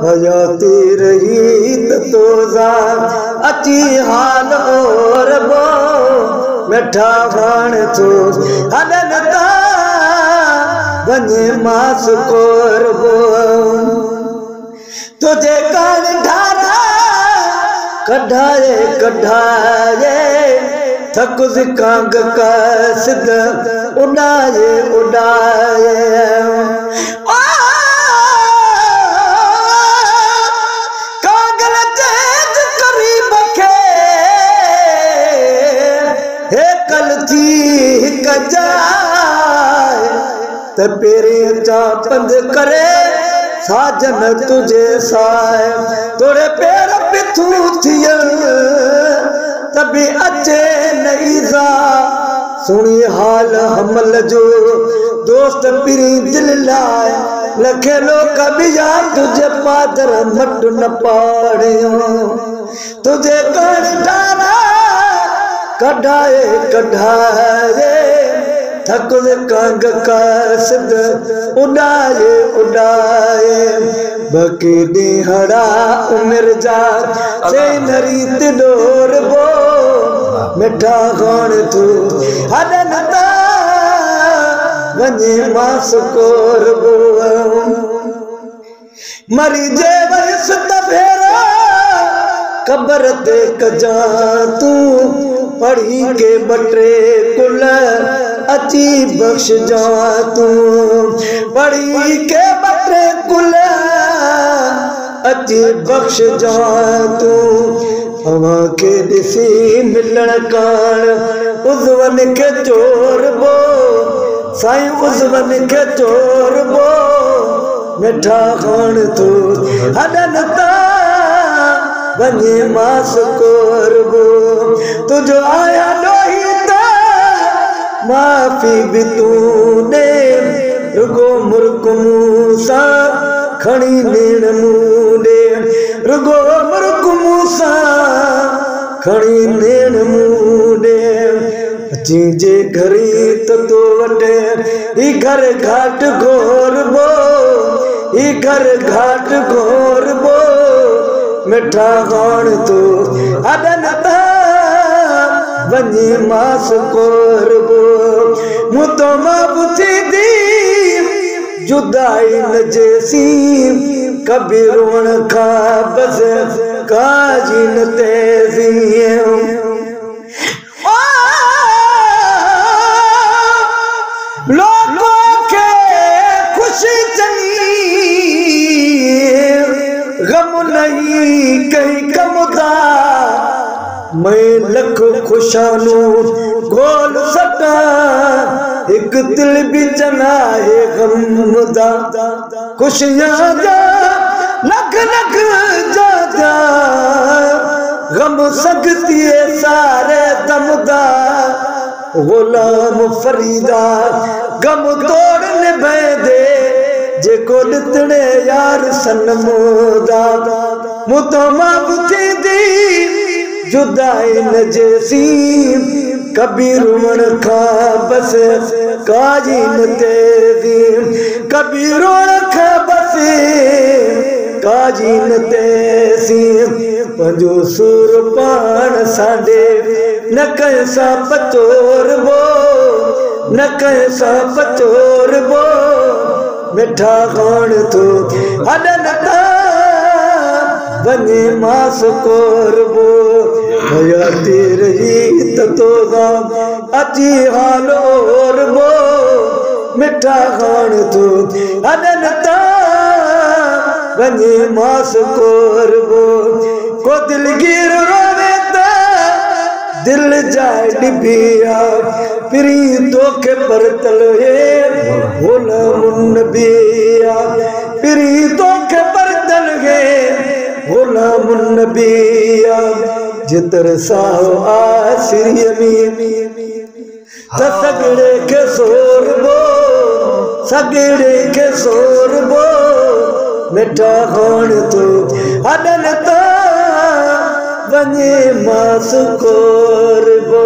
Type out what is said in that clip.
भजाती रही तोजा अची हाल और बो मिठा खान तो हदनता बने मास कोर बो तुझे कान ढारा कढ़ाए कढ़ाए थक कांग कसद उड़ाए उड़ाए कागल तेज करीब के हे कल थी कजाए त पेरे चा पंध करे साजन तुझे साए तोरे पैर पिथू थियल तभी अचे नहीं जा सुनी हाल हमल जो दोस्त पिरी दिल लाए लखे लोग कभी यार तुझे पादर मट न पाड़ियो तुझे कढ़ारा कढ़ाए कढ़ाए थक कांग कसद उड़ाए उड़ाए बकी ॾींहड़ा उमिर जा से नरी तिडोर बो मिठा खान तू हदनता वञे मास कोर बो मरी जे वयस त भेरा कबर ते कजा तू पढ़ी के बटरे कुल अची बख्श जा तू पढ़ी के बटरे कुल अची बख्श जा तू हवा के दिसी मिलण कान उज़वन के चोर बो साईं उज़वन के चोर बो मिठा खान तू हदनता वञे मास कोर बो तुझो आया लोहिता माफ़ी भी तूने रुगो मुर्क मूसा खणी नेण मूडे रुगो मुर्क मूसा खणी नेण मूडे अची जे घरी तो वटे ई घर घाट घोर बो ई घर घाट घोर बो मिठा खान तू हदनता वञे मास कोर बो मूं तो मां दी जुदाई न जैसी कभी रोण खा बस काजी न तेजी लोगों के खुशी चली गम नहीं कहीं कमदा मैं लख खुशानू गोल सटा एक दिल भी चना है गमदा खुशियां जा लख लख जा जा गम सकती है सारे दमदा गुलाम फरीदा गम तोड़ने दे जे को लितने यार सनमोदा मुतमा बुझी दी जुदाई न जैसी कभी रोण खा बस काजी न तेजी कभी रोण खा बस काजी न तेजी पंजो सुर पान साडे न कैसा पचोर बो न कैसा पचोर बो मिठा खान तू हदनता वञे मास कोर बो हयाती रही तोजा अची हाल और बो मिठा खान तू हदनता वञे मास कोर बो को दिलगीर रोवे दिल जाए डिबिया पिरी तो के परतल है भोला मुन बिया पिरी तो के परतल है भोला मुन बिया जितर साओ आसिरिय में सगड़े के सोर बो सगड़े के सोर बो मिठा खान तू हदनता वञे मास कोर बो।